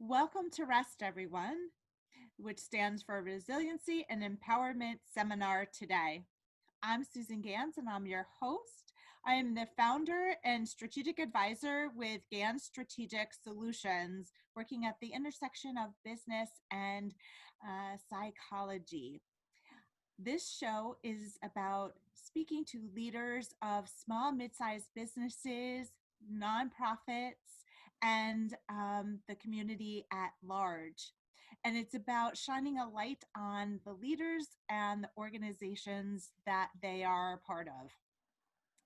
Welcome to REST, everyone, which stands for Resiliency and Empowerment Seminar today. I'm Susan Gans, and I'm your host. I am the founder and strategic advisor with Gans Strategic Solutions, working at the intersection of business and psychology. This show is about speaking to leaders of small, mid-sized businesses, nonprofits, and the community at large. And it's about shining a light on the leaders and the organizations that they are a part of.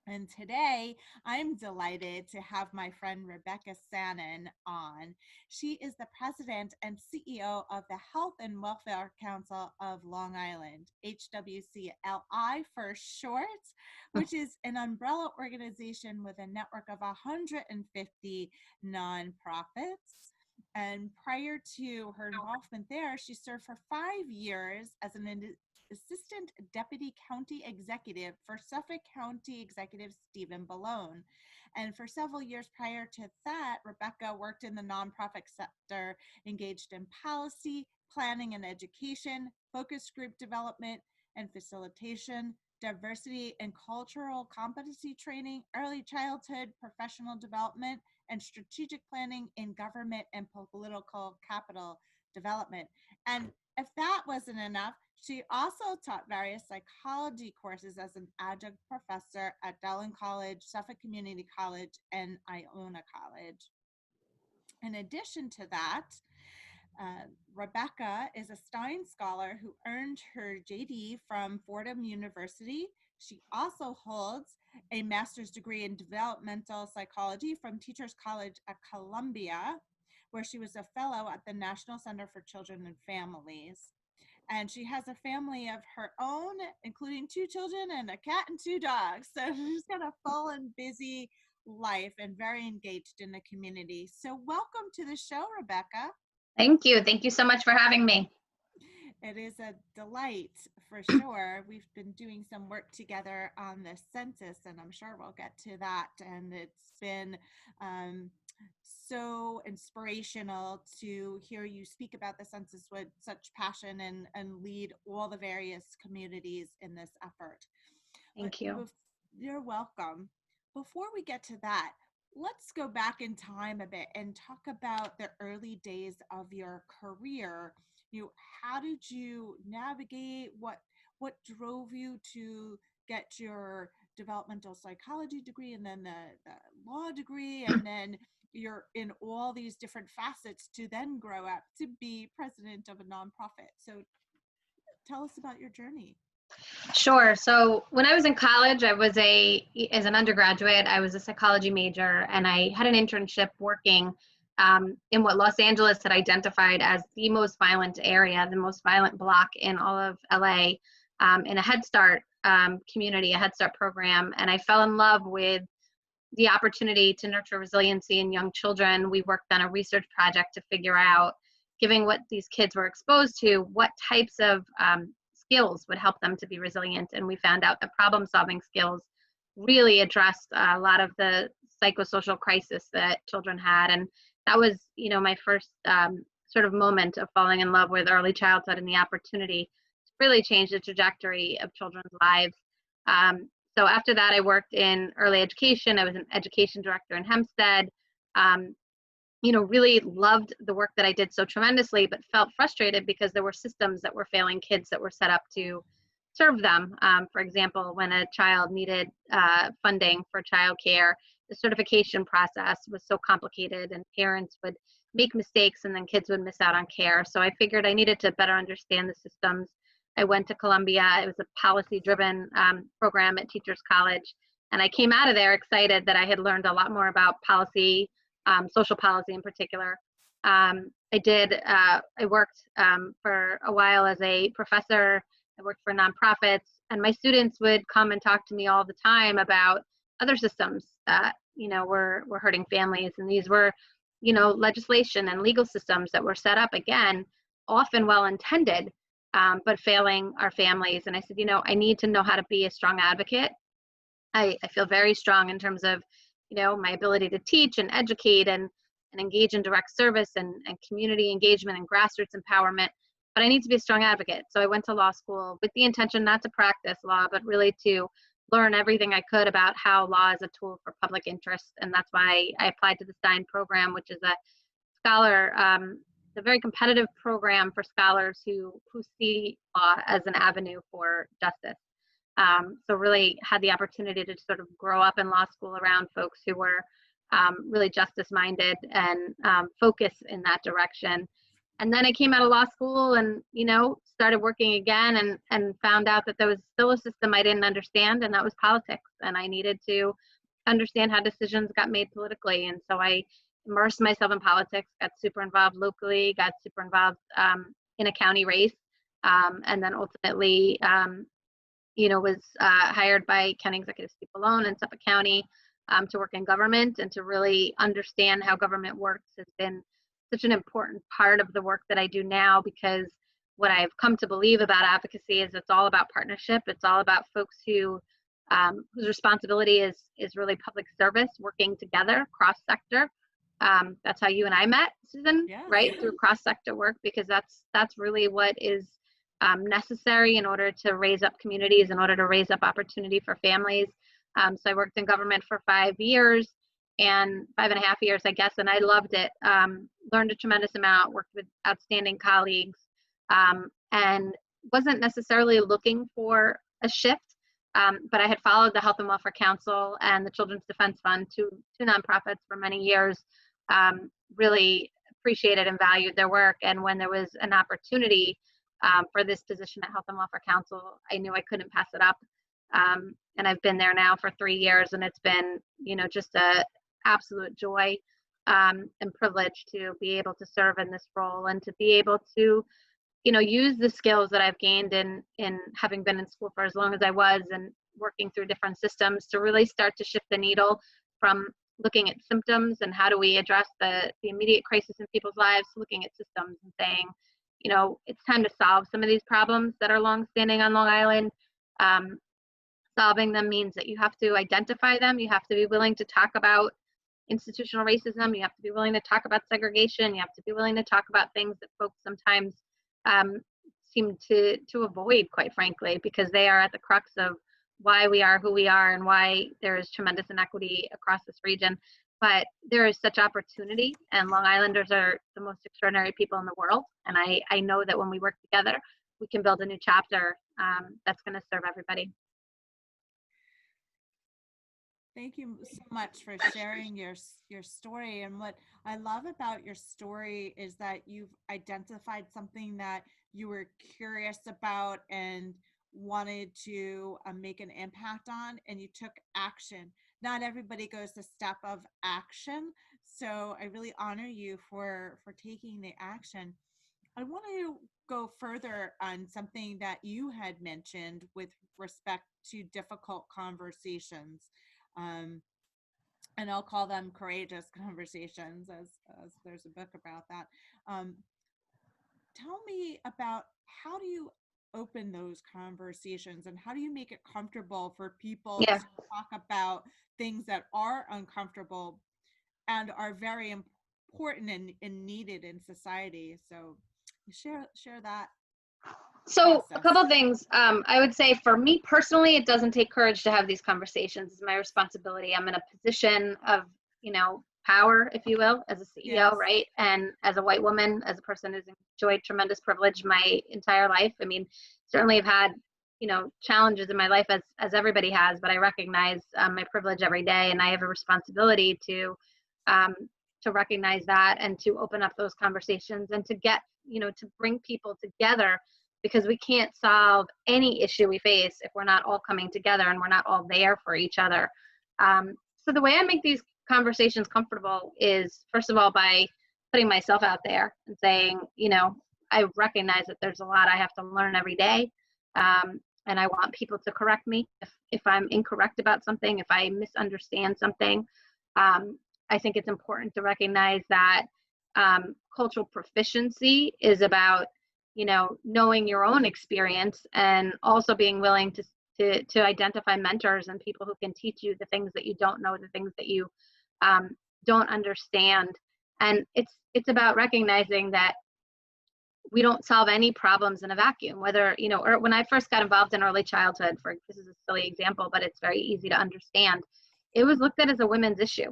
And today, I'm delighted to have my friend Rebecca Sanin on. She is the president and CEO of the Health and Welfare Council of Long Island, HWCLI for short, which is an umbrella organization with a network of 150 nonprofits. And prior to her involvement there, she served for 5 years as an Assistant Deputy County Executive for Suffolk County Executive Stephen Ballone. And for several years prior to that, Rebecca worked in the nonprofit sector, engaged in policy, planning and education, focus group development and facilitation, diversity and cultural competency training, early childhood professional development, and strategic planning in government and political capital development. And if that wasn't enough, she also taught various psychology courses as an adjunct professor at Dellon College, Suffolk Community College, and Iona College. In addition to that, Rebecca is a Stein Scholar who earned her JD from Fordham University. She also holds a master's degree in developmental psychology from Teachers College at Columbia, where she was a fellow at the National Center for Children and Families. And she has a family of her own, including 2 children and a cat and 2 dogs. So she's got a full and busy life and very engaged in the community. So welcome to the show, Rebecca. Thank you. Thank you so much for having me. It is a delight for sure. We've been doing some work together on the census, and I'm sure we'll get to that. And it's been so inspirational to hear you speak about the census with such passion and lead all the various communities in this effort. Thank you. You're welcome. Before we get to that, let's go back in time a bit and talk about the early days of your career. How did you navigate? What drove you to get your developmental psychology degree and then the law degree, and then you're in all these different facets to then grow up to be president of a nonprofit? So tell us about your journey. Sure. So when I was in college, as an undergraduate, I was a psychology major, and I had an internship working in what Los Angeles had identified as the most violent area, the most violent block in all of LA, in a Head Start community, a Head Start program. And I fell in love with the opportunity to nurture resiliency in young children. We worked on a research project to figure out, given what these kids were exposed to, what types of skills would help them to be resilient. And we found out that problem-solving skills really addressed a lot of the psychosocial crisis that children had. And that was, my first sort of moment of falling in love with early childhood and the opportunity to really change the trajectory of children's lives. So after that, I worked in early education. I was an education director in Hempstead. Really loved the work that I did so tremendously, but felt frustrated because there were systems that were failing kids that were set up to serve them. For example, when a child needed funding for childcare, the certification process was so complicated, and parents would make mistakes and then kids would miss out on care. So I figured I needed to better understand the systems. I went to Columbia. It was a policy-driven program at Teachers College, and I came out of there excited that I had learned a lot more about policy, social policy in particular. I worked for a while as a professor. I worked for nonprofits, and my students would come and talk to me all the time about other systems that, were hurting families. And these were, legislation and legal systems that were set up, again, often well-intended, but failing our families. And I said, I need to know how to be a strong advocate. I feel very strong in terms of, my ability to teach and educate and and engage in direct service and community engagement and grassroots empowerment, but I need to be a strong advocate. So I went to law school with the intention not to practice law, but really to learn everything I could about how law is a tool for public interest. And that's why I applied to the Stein program, which is a scholar, a very competitive program for scholars who see law as an avenue for justice. So really had the opportunity to sort of grow up in law school around folks who were really justice minded and focus in that direction. And then I came out of law school and, started working again and found out that there was still a system I didn't understand, and that was politics. And I needed to understand how decisions got made politically. And so I immersed myself in politics, got super involved locally, got super involved in a county race, and then ultimately, was hired by County Executive Steve Malone in Suffolk County to work in government and to really understand how government works has been such an important part of the work that I do now, because what I've come to believe about advocacy is it's all about partnership. It's all about folks whose responsibility is really public service, working together cross-sector. That's how you and I met, Susan, Yeah. right? Through cross-sector work, because that's really what is necessary in order to raise up communities, in order to raise up opportunity for families. So I worked in government for 5 years and 5.5 years, I guess, and I loved it. Learned a tremendous amount, worked with outstanding colleagues, and wasn't necessarily looking for a shift. But I had followed the Health and Welfare Council and the Children's Defense Fund, two nonprofits for many years, really appreciated and valued their work. And when there was an opportunity for this position at Health and Welfare Council, I knew I couldn't pass it up. And I've been there now for 3 years, and it's been, just a absolute joy and privilege to be able to serve in this role and to be able to, use the skills that I've gained in having been in school for as long as I was and working through different systems to really start to shift the needle from looking at symptoms and how do we address the immediate crisis in people's lives, looking at systems and saying, it's time to solve some of these problems that are longstanding on Long Island. Solving them means that you have to identify them. You have to be willing to talk about institutional racism. You have to be willing to talk about segregation. You have to be willing to talk about things that folks sometimes seem to avoid, quite frankly, because they are at the crux of why we are who we are and why there is tremendous inequity across this region. But there is such opportunity, and Long Islanders are the most extraordinary people in the world. And I know that when we work together, we can build a new chapter that's going to serve everybody. Thank you so much for sharing your story. And what I love about your story is that you've identified something that you were curious about and wanted to make an impact on, and you took action. Not everybody goes the step of action, so I really honor you for taking the action. I want to go further on something that you had mentioned with respect to difficult conversations. And I'll call them courageous conversations, as there's a book about that. Tell me about, how do you open those conversations and how do you make it comfortable for people to talk about things that are uncomfortable and are very important and needed in society? So share that. So a couple things. I would say for me personally, it doesn't take courage to have these conversations. It's my responsibility. I'm in a position of, power, if you will, as a CEO, Yes. right? And as a white woman, as a person who's enjoyed tremendous privilege my entire life. I mean, certainly I've had, challenges in my life as everybody has, but I recognize my privilege every day, and I have a responsibility to recognize that and to open up those conversations and to get, to bring people together, because we can't solve any issue we face if we're not all coming together and we're not all there for each other. So the way I make these conversations comfortable is, first of all, by putting myself out there and saying, I recognize that there's a lot I have to learn every day. And I want people to correct me if I'm incorrect about something, if I misunderstand something. I think it's important to recognize that cultural proficiency is about, knowing your own experience and also being willing to identify mentors and people who can teach you the things that you don't know, the things that you don't understand. And it's about recognizing that we don't solve any problems in a vacuum, whether, or when I first got involved in early childhood, this is a silly example, but it's very easy to understand. It was looked at as a women's issue.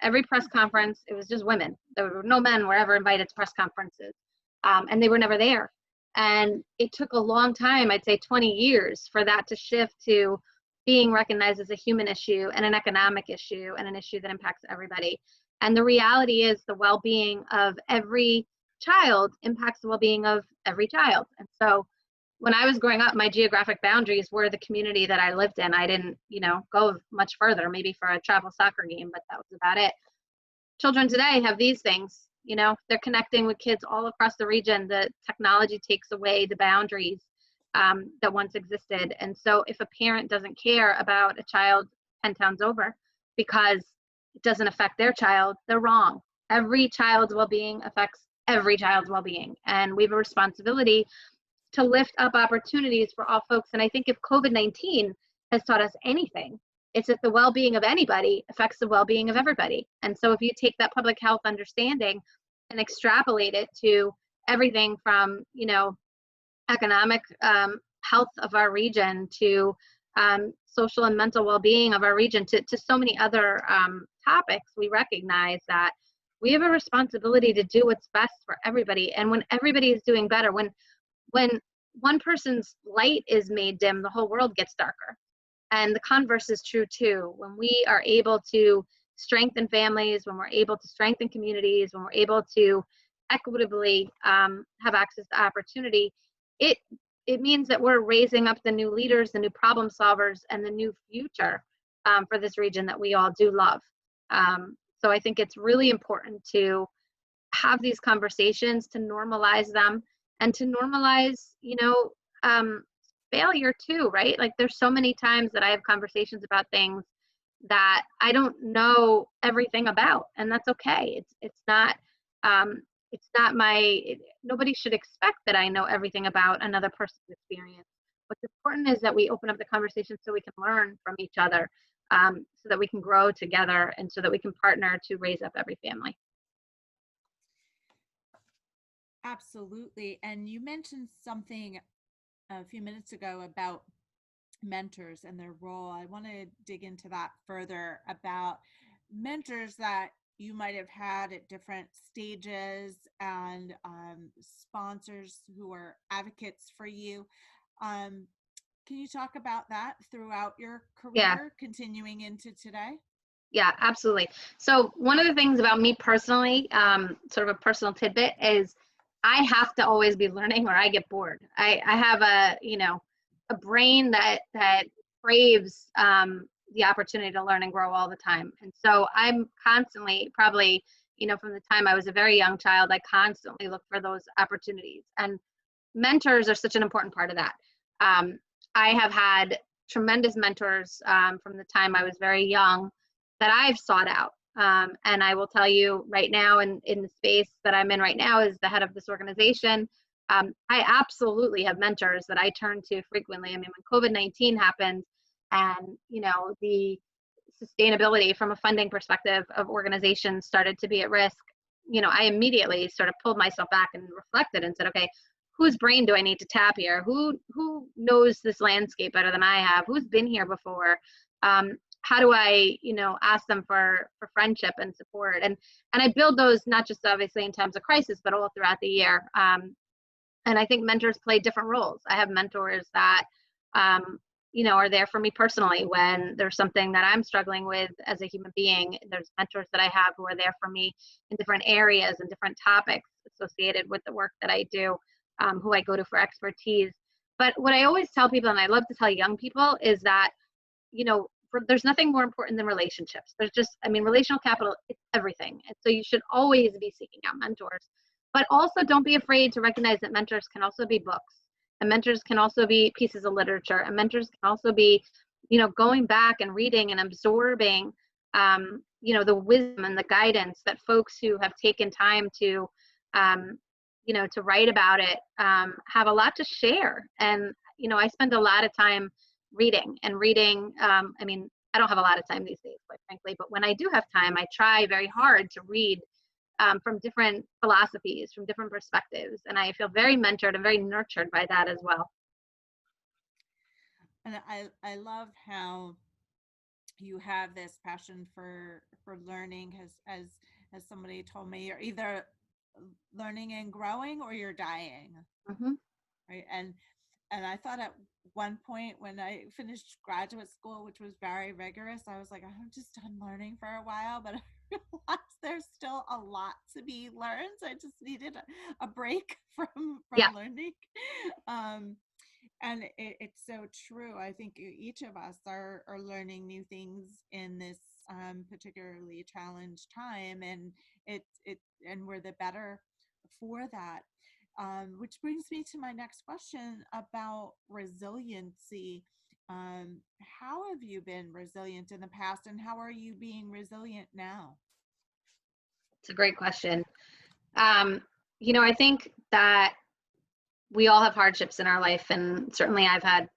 Every press conference, it was just women. There were no men were ever invited to press conferences, and they were never there. And it took a long time, I'd say 20 years, for that to shift to being recognized as a human issue and an economic issue and an issue that impacts everybody. And the reality is the well-being of every child impacts the well-being of every child. And so when I was growing up, my geographic boundaries were the community that I lived in. I didn't, go much further, maybe for a travel soccer game, but that was about it. Children today have these things, they're connecting with kids all across the region. The technology takes away the boundaries that once existed. And so if a parent doesn't care about a child 10 towns over because it doesn't affect their child, they're wrong. Every child's well-being affects every child's well-being. And we have a responsibility to lift up opportunities for all folks. And I think if COVID-19 has taught us anything, it's that the well-being of anybody affects the well-being of everybody. And so if you take that public health understanding and extrapolate it to everything from, economic health of our region to social and mental well-being of our region to so many other topics, we recognize that we have a responsibility to do what's best for everybody. And when everybody is doing better, when one person's light is made dim, the whole world gets darker. And the converse is true too. When we are able to strengthen families, when we're able to strengthen communities, when we're able to equitably have access to opportunity, it means that we're raising up the new leaders, the new problem solvers, and the new future for this region that we all do love. So I think it's really important to have these conversations, to normalize them, and to normalize, failure too, right? Like there's so many times that I have conversations about things that I don't know everything about, and that's okay. It's not nobody should expect that I know everything about another person's experience. What's important is that we open up the conversation so we can learn from each other, so that we can grow together and so that we can partner to raise up every family. Absolutely. And you mentioned something a few minutes ago about mentors and their role. I want to dig into that further about mentors that you might have had at different stages and sponsors who are advocates for you. Can you talk about that throughout your career, continuing into today? Yeah, absolutely. So one of the things about me personally, sort of a personal tidbit, is I have to always be learning or I get bored. I have a brain that craves the opportunity to learn and grow all the time. And so I'm constantly, probably, from the time I was a very young child, I constantly look for those opportunities. And mentors are such an important part of that. I have had tremendous mentors from the time I was very young that I've sought out. And I will tell you right now, in the space that I'm in right now as the head of this organization, I absolutely have mentors that I turn to frequently. I mean, when COVID-19 happened and, the sustainability from a funding perspective of organizations started to be at risk, I immediately sort of pulled myself back and reflected and said, okay, whose brain do I need to tap here? Who knows this landscape better than I have? Who's been here before? How do I, ask them for friendship and support? And I build those not just obviously in times of crisis, but all throughout the year. And I think mentors play different roles. I have mentors that, are there for me personally when there's something that I'm struggling with as a human being. There's mentors that I have who are there for me in different areas and different topics associated with the work that I do, who I go to for expertise. But what I always tell people, and I love to tell young people, is that, there's nothing more important than relationships. There's just, relational capital, it's everything. And so you should always be seeking out mentors. But also don't be afraid to recognize that mentors can also be books. And mentors can also be pieces of literature. And mentors can also be, going back and reading and absorbing, the wisdom and the guidance that folks who have taken time to, to write about it, have a lot to share. And, I spend a lot of time reading. I don't have a lot of time these days, quite frankly, but when I do have time, I try very hard to read from different philosophies, from different perspectives. And I feel very mentored and very nurtured by that as well. And I love how you have this passion for learning. As somebody told me, you're either learning and growing or you're dying. Mm-hmm. Right. And I thought at one point when I finished graduate school, which was very rigorous, I was like, I'm just done learning for a while, but I realized there's still a lot to be learned. So I just needed a break from Yeah. learning. And it's so true. I think each of us are learning new things in this particularly challenged time, and and we're the better for that. Which brings me to my next question about resiliency. How have you been resilient in the past, and how are you being resilient now? It's a great question. I think that we all have hardships in our life, and certainly I've had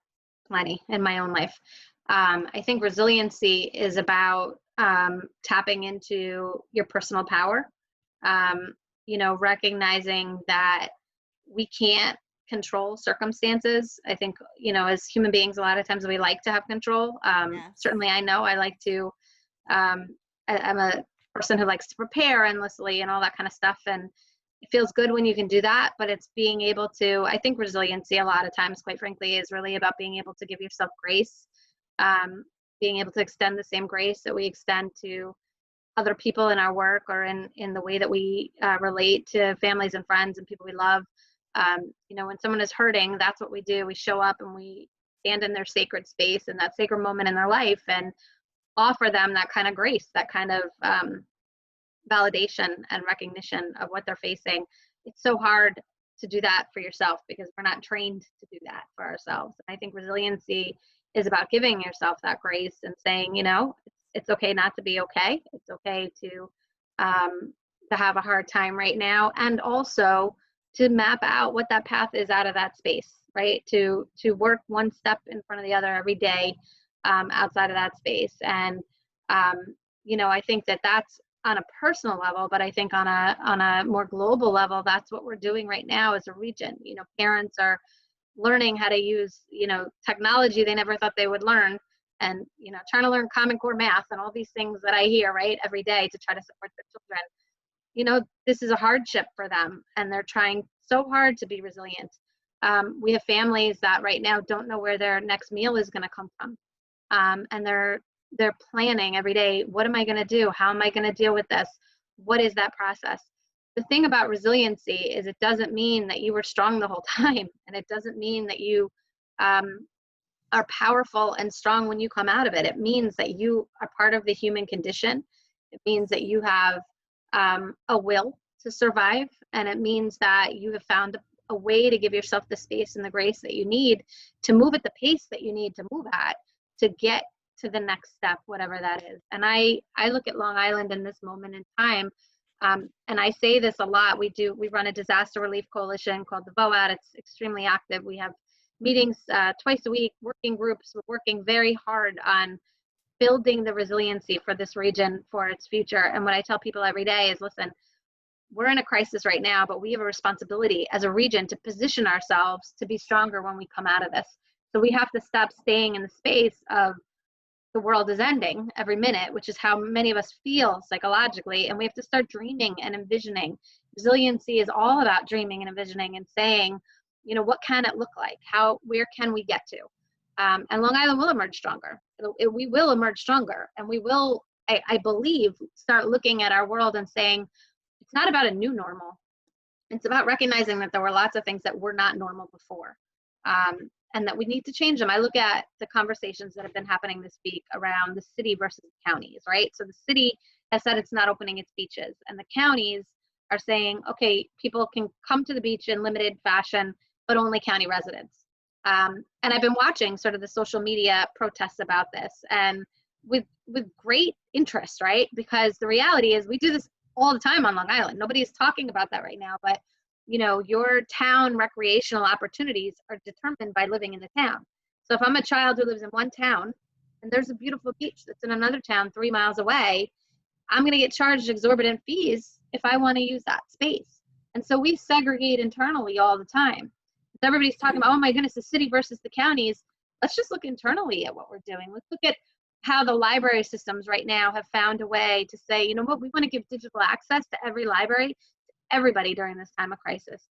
plenty in my own life. I think resiliency is about tapping into your personal power, recognizing that we can't control circumstances. I think, as human beings, a lot of times we like to have control. Yes. Certainly I know I like to, I'm a person who likes to prepare endlessly and all that kind of stuff. And it feels good when you can do that, but it's being able to, I think resiliency a lot of times, quite frankly, is really about being able to give yourself grace, being able to extend the same grace that we extend to other people in our work or in the way that we relate to families and friends and people we love. When someone is hurting, that's what we do. We show up and we stand in their sacred space and that sacred moment in their life and offer them that kind of grace, that kind of validation and recognition of what they're facing. It's so hard to do that for yourself because we're not trained to do that for ourselves. I think resiliency is about giving yourself that grace and saying, it's okay not to be okay. It's okay to have a hard time right now, and also to map out what that path is out of that space, right? To work one step in front of the other every day outside of that space. And I think that that's on a personal level, but I think on a more global level, that's what we're doing right now as a region. Parents are learning how to use, technology they never thought they would learn, and, trying to learn Common Core math and all these things that I hear, right, every day to try to support their children. This is a hardship for them, and they're trying so hard to be resilient. We have families that right now don't know where their next meal is going to come from. And they're planning every day, what am I going to do? How am I going to deal with this? What is that process? The thing about resiliency is it doesn't mean that you were strong the whole time. And it doesn't mean that you are powerful and strong when you come out of it. It means that you are part of the human condition. It means that you have a will to survive. And it means that you have found a way to give yourself the space and the grace that you need to move at the pace that you need to move at to get to the next step, whatever that is. And I look at Long Island in this moment in time, and I say this a lot. We run a disaster relief coalition called the VOAD. It's extremely active. We have meetings twice a week, working groups. We're working very hard on building the resiliency for this region for its future. And what I tell people every day is, listen, we're in a crisis right now, but we have a responsibility as a region to position ourselves to be stronger when we come out of this. So we have to stop staying in the space of the world is ending every minute, which is how many of us feel psychologically. And we have to start dreaming and envisioning. Resiliency is all about dreaming and envisioning and saying, what can it look like? Where can we get to? And Long Island will emerge stronger. We will emerge stronger. And we will, I believe, start looking at our world and saying, it's not about a new normal. It's about recognizing that there were lots of things that were not normal before. And that we need to change them. I look at the conversations that have been happening this week around the city versus the counties, right? So the city has said it's not opening its beaches, and the counties are saying, okay, people can come to the beach in limited fashion, but only county residents. And I've been watching sort of the social media protests about this, and with great interest, right? Because the reality is we do this all the time on Long Island. Nobody is talking about that right now, but your town recreational opportunities are determined by living in the town. So if I'm a child who lives in one town and there's a beautiful beach that's in another town 3 miles away, I'm going to get charged exorbitant fees if I want to use that space. And so we segregate internally all the time. If everybody's talking about, oh my goodness, the city versus the counties, let's just look internally at what we're doing. Let's look at how the library systems right now have found a way to say, you know what, we want to give digital access to every library, to everybody during this time of crisis.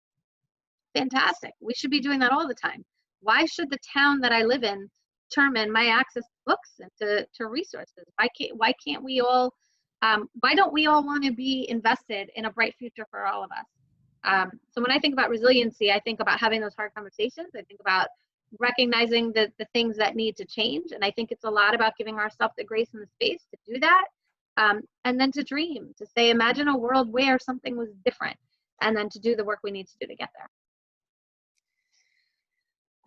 Fantastic. We should be doing that all the time. Why should the town that I live in determine my access to books and to resources? Why can't we all, why don't we all want to be invested in a bright future for all of us? So when I think about resiliency, I think about having those hard conversations. I think about recognizing the things that need to change. And I think it's a lot about giving ourselves the grace and the space to do that. And then to dream, to say, imagine a world where something was different, and then to do the work we need to do to get there.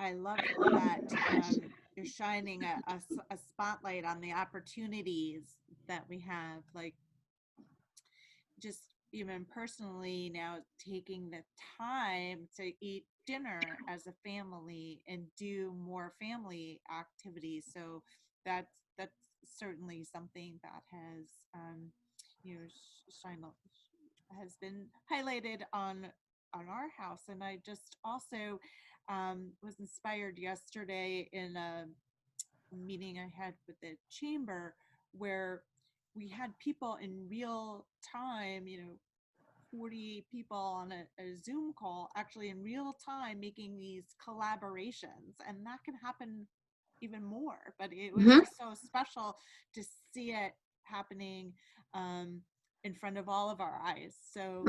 I love that you're shining a spotlight on the opportunities that we have, like just even personally now taking the time to eat dinner as a family and do more family activities. So that's certainly something that has you know has been highlighted on our house. And I just also was inspired yesterday in a meeting I had with the chamber where we had people in real time, 40 people on a Zoom call, actually in real time, making these collaborations. And that can happen even more, but it was just so special to see it happening in front of all of our eyes. So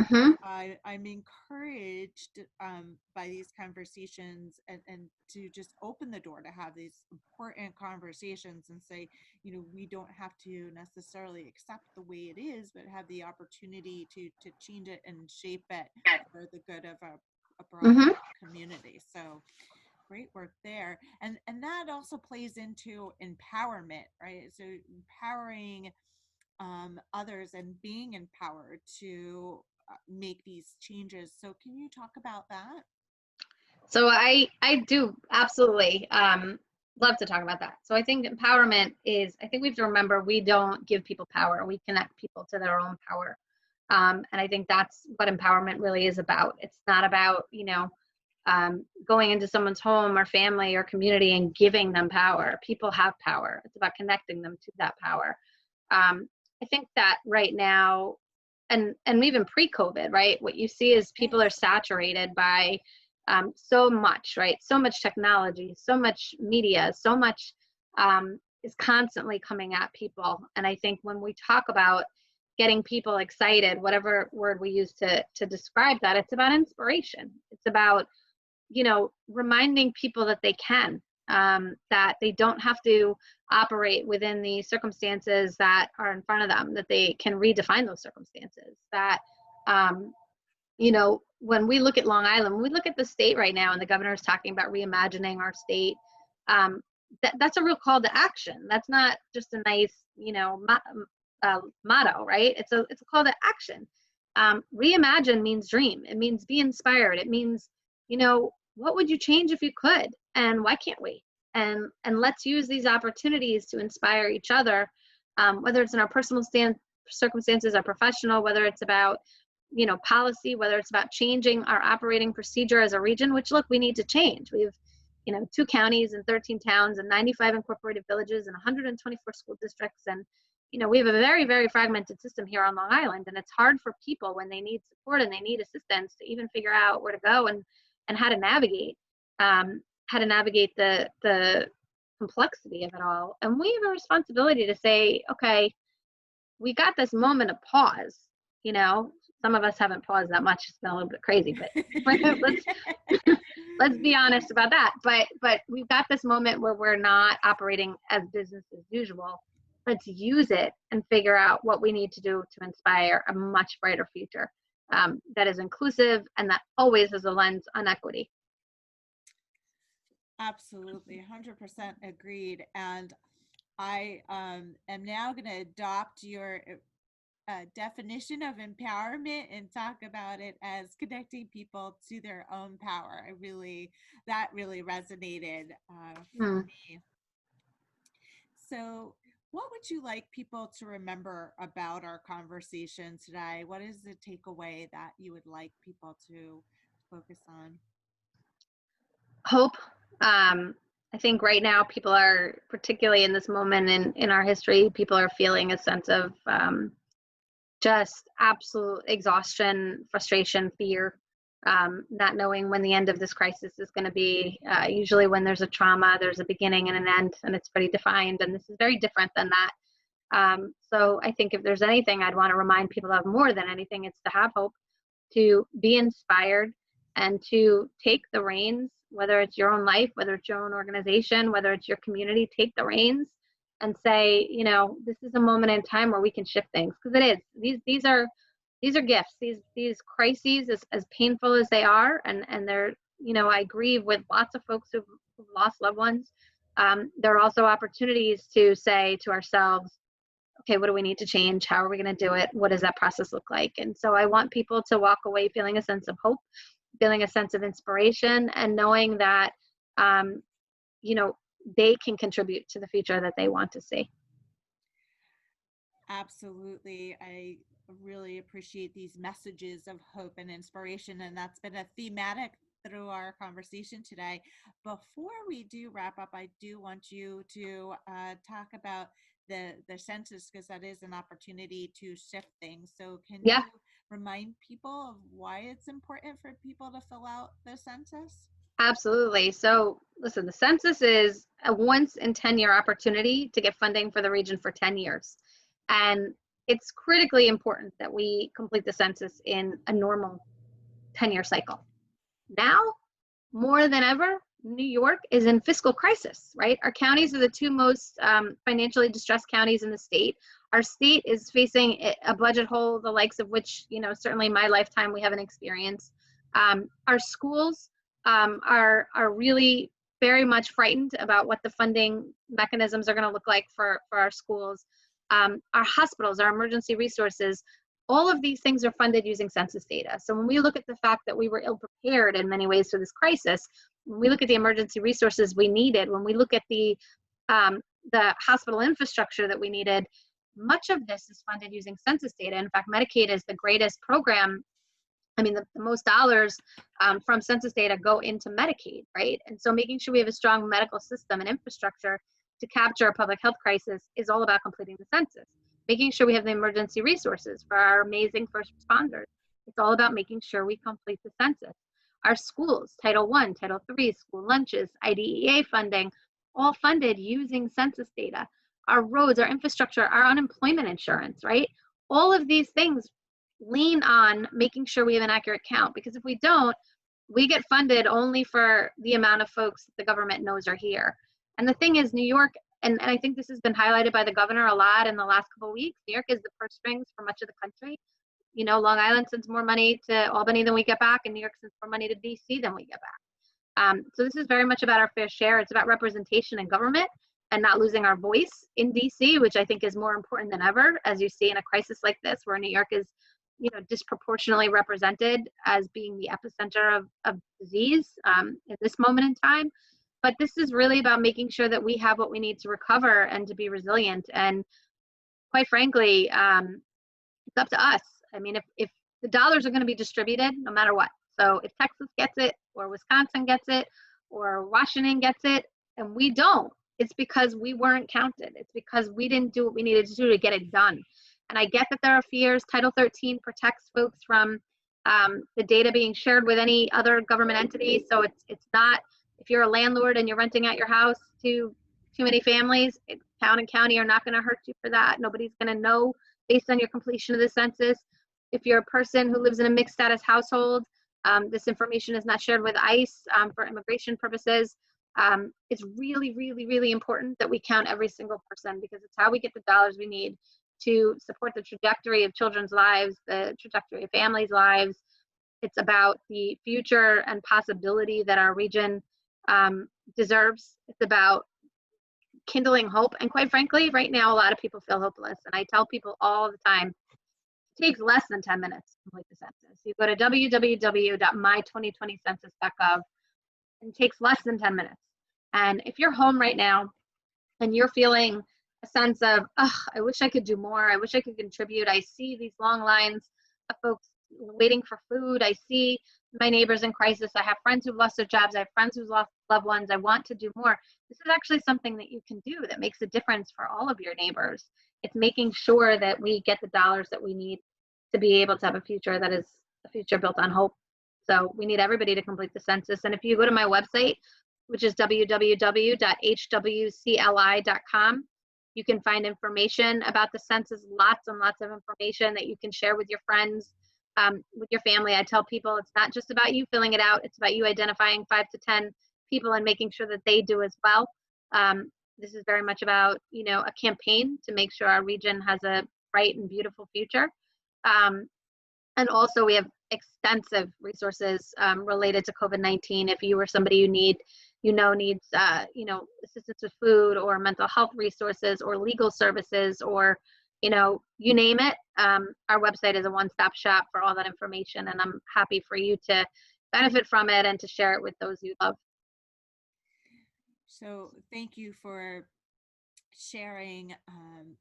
I'm encouraged by these conversations and to just open the door to have these important conversations and say, we don't have to necessarily accept the way it is, but have the opportunity to change it and shape it for the good of a broader community. So great work there. And that also plays into empowerment, right? So empowering others and being empowered to make these changes. So can you talk about that? So I do absolutely love to talk about that. So I think empowerment is, I think we have to remember, we don't give people power, we connect people to their own power. And I think that's what empowerment really is about. It's not about, going into someone's home or family or community and giving them power. People have power. It's about connecting them to that power. I think that right now, and even pre-COVID, right, what you see is people are saturated by so much, right? So much technology, so much media, so much is constantly coming at people. And I think when we talk about getting people excited, whatever word we use to describe that, it's about inspiration. It's about, reminding people that they can, that they don't have to operate within the circumstances that are in front of them, that they can redefine those circumstances, that, when we look at Long Island, when we look at the state right now, and the governor is talking about reimagining our state, that's a real call to action. That's not just a nice, motto, right? It's a call to action. Reimagine means dream. It means be inspired. It means, what would you change if you could? And why can't we? And let's use these opportunities to inspire each other, whether it's in our personal circumstances, our professional, whether it's about, policy, whether it's about changing our operating procedure as a region, which, look, we need to change. We have, 2 counties and 13 towns and 95 incorporated villages and 124 school districts. And, we have a very, very fragmented system here on Long Island. And it's hard for people when they need support and they need assistance to even figure out where to go and how to navigate, the complexity of it all. And we have a responsibility to say, okay, we got this moment of pause. Some of us haven't paused that much. It's been a little bit crazy, but let's be honest about that. But we've got this moment where we're not operating as business as usual. Let's use it and figure out what we need to do to inspire a much brighter future that is inclusive and that always has a lens on equity. Absolutely, 100% agreed. And I am now going to adopt your definition of empowerment and talk about it as connecting people to their own power. That really resonated for me. So What would you like people to remember about our conversation today? What is the takeaway that you would like people to focus on? Hope. I think right now people are, particularly in this moment in our history, people are feeling a sense of just absolute exhaustion, frustration, fear, not knowing when the end of this crisis is going to be. Usually, when there's a trauma, there's a beginning and an end, and it's pretty defined. And this is very different than that. So I think if there's anything I'd want to remind people of more than anything, it's to have hope, to be inspired, and to take the reins, whether it's your own life, whether it's your own organization, whether it's your community, take the reins and say, this is a moment in time where we can shift things, because it is. These are gifts. These crises, as painful as they are, and they're, I grieve with lots of folks who've lost loved ones. There are also opportunities to say to ourselves, okay, what do we need to change? How are we going to do it? What does that process look like? And so I want people to walk away feeling a sense of hope, feeling a sense of inspiration, and knowing that, they can contribute to the future that they want to see. Absolutely. I really appreciate these messages of hope and inspiration, and that's been a thematic through our conversation today. Before we do wrap up, I do want you to talk about the census, because that is an opportunity to shift things. So can Yeah, you remind people of why it's important for people to fill out the census? absolutely. So listen, the census is a once in 10-year opportunity to get funding for the region for 10 years. And it's critically important that we complete the census in a normal 10-year cycle. Now, more than ever, New York is in fiscal crisis, right? Our counties are the two most financially distressed counties in the state. Our state is facing a budget hole, the likes of which, certainly in my lifetime, we haven't experienced. Our schools are really very much frightened about what the funding mechanisms are going to look like for our schools. Our hospitals, our emergency resources, all of these things are funded using census data. So when we look at the fact that we were ill prepared in many ways for this crisis, when we look at the emergency resources we needed, when we look at the hospital infrastructure that we needed, much of this is funded using census data. In fact, Medicaid is the greatest program. I mean, the most dollars from census data go into Medicaid, right? And so making sure we have a strong medical system and infrastructure to capture a public health crisis is all about completing the census. Making sure we have the emergency resources for our amazing first responders. It's all about making sure we complete the census. Our schools, Title I, Title III, school lunches, IDEA funding, all funded using census data. Our roads, our infrastructure, our unemployment insurance, right? All of these things lean on making sure we have an accurate count, because if we don't, we get funded only for the amount of folks that the government knows are here. And the thing is, New York, and I think this has been highlighted by the governor a lot in the last couple of weeks, New York is the purse strings for much of the country. Long Island sends more money to Albany than we get back, and New York sends more money to DC than we get back. So this is very much about our fair share. It's about representation in government and not losing our voice in DC, which I think is more important than ever, as you see in a crisis like this, where New York is disproportionately represented as being the epicenter of disease in this moment in time. But this is really about making sure that we have what we need to recover and to be resilient. And quite frankly, it's up to us. I mean, if the dollars are going to be distributed, no matter what. So if Texas gets it, or Wisconsin gets it, or Washington gets it, and we don't, it's because we weren't counted. It's because we didn't do what we needed to do to get it done. And I get that there are fears. Title 13 protects folks from the data being shared with any other government entity. So it's not, if you're a landlord and you're renting out your house to too many families, town and county are not going to hurt you for that. Nobody's going to know based on your completion of the census. If you're a person who lives in a mixed status household, this information is not shared with ICE for immigration purposes. It's really, really, really important that we count every single person, because it's how we get the dollars we need to support the trajectory of children's lives, the trajectory of families' lives. It's about the future and possibility that our region deserves. It's about kindling hope. And quite frankly, right now, a lot of people feel hopeless. And I tell people all the time, it takes less than 10 minutes to complete the census. You go to www.my2020census.gov, and it takes less than 10 minutes. And if you're home right now and you're feeling a sense of, oh, I wish I could do more. I wish I could contribute. I see these long lines of folks waiting for food. I see my neighbors in crisis. I have friends who've lost their jobs. I have friends who've lost loved ones. I want to do more. This is actually something that you can do that makes a difference for all of your neighbors. It's making sure that we get the dollars that we need to be able to have a future that is a future built on hope. So we need everybody to complete the census. And if you go to my website, which is www.hwcli.com, you can find information about the census, lots and lots of information that you can share with your friends, with your family. I tell people it's not just about you filling it out, it's about you identifying 5 to 10 people and making sure that they do as well. This is very much about, a campaign to make sure our region has a bright and beautiful future. And also we have extensive resources related to COVID-19. If you or somebody you needs, assistance with food or mental health resources or legal services or, you name it, our website is a one-stop shop for all that information. And I'm happy for you to benefit from it and to share it with those you love. So thank you for sharing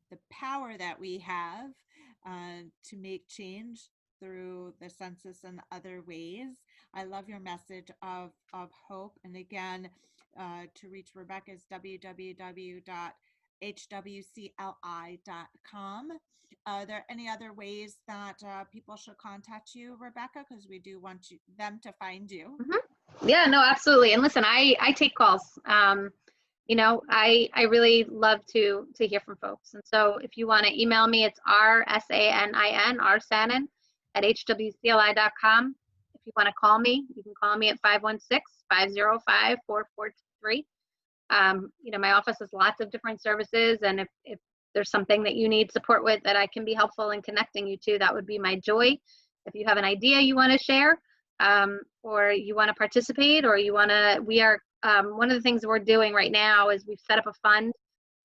the power that we have to make change through the census and other ways. I love your message of hope. And again, to reach Rebecca is www.hwcli.com. Are there any other ways that people should contact you, Rebecca? Because we do want them to find you. Mm-hmm. Yeah, no, absolutely. And listen, I take calls. I really love to hear from folks. And so if you want to email me, it's rsanin at hwcli.com. If you want to call me, you can call me at 516-505-4423. My office has lots of different services, and if there's something that you need support with that I can be helpful in connecting you to, that would be my joy. If you have an idea you want to share, or you want to participate, or we are, one of the things we're doing right now is we've set up a fund,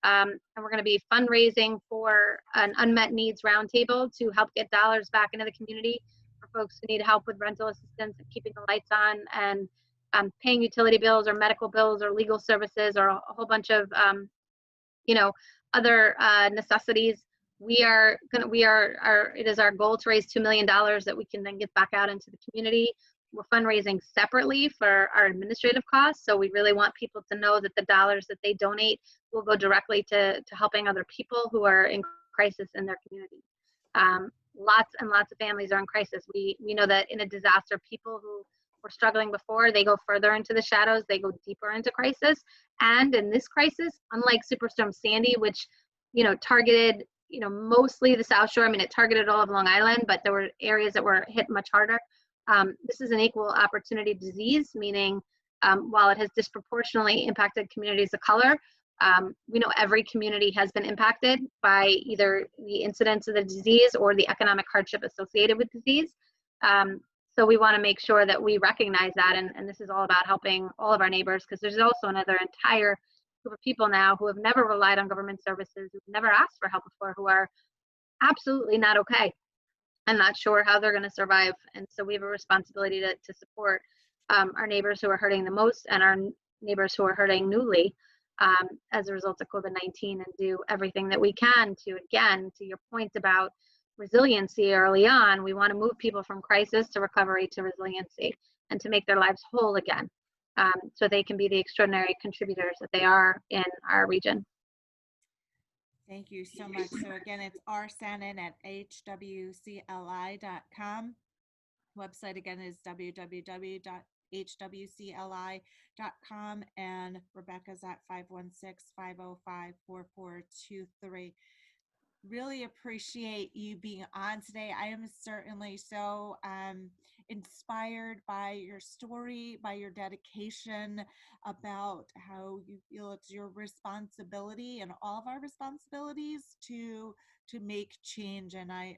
and we're going to be fundraising for an unmet needs roundtable to help get dollars back into the community for folks who need help with rental assistance and keeping the lights on, and paying utility bills or medical bills or legal services or a whole bunch of other necessities. It is our goal to raise $2 million that we can then get back out into the community. We're fundraising separately for our administrative costs. So we really want people to know that the dollars that they donate will go directly to helping other people who are in crisis in their community. Lots and lots of families are in crisis. We know that in a disaster, people who were struggling before, they go further into the shadows, they go deeper into crisis. And in this crisis, unlike Superstorm Sandy, which, targeted, mostly the South Shore, it targeted all of Long Island, but there were areas that were hit much harder. This is an equal opportunity disease, meaning while it has disproportionately impacted communities of color, we know every community has been impacted by either the incidence of the disease or the economic hardship associated with disease. So we want to make sure that we recognize that, and this is all about helping all of our neighbors, because there's also another entire group of people now who have never relied on government services, who've never asked for help before, who are absolutely not okay and not sure how they're going to survive. And so we have a responsibility to support our neighbors who are hurting the most and our neighbors who are hurting newly as a result of COVID-19, and do everything that we can to, again, to your point about resiliency early on, we want to move people from crisis to recovery to resiliency and to make their lives whole again, so they can be the extraordinary contributors that they are in our region. Thank you so much. So again, it's rsanin at hwcli.com. Website again is www.hwcli.com, and Rebecca's at 516-505-4423. Really appreciate you being on today. I am certainly so inspired by your story, by your dedication, about how you feel it's your responsibility and all of our responsibilities to make change. And I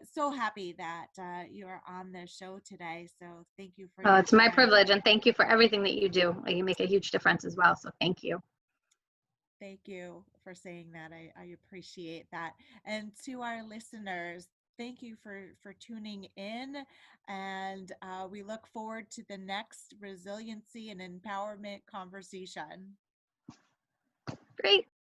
so happy that you are on the show today. So thank you for It's my privilege, and thank you for everything that you do. You make a huge difference as well. So thank you. Thank you for saying that. I appreciate that. And to our listeners, thank you for tuning in. And we look forward to the next resiliency and empowerment conversation. Great.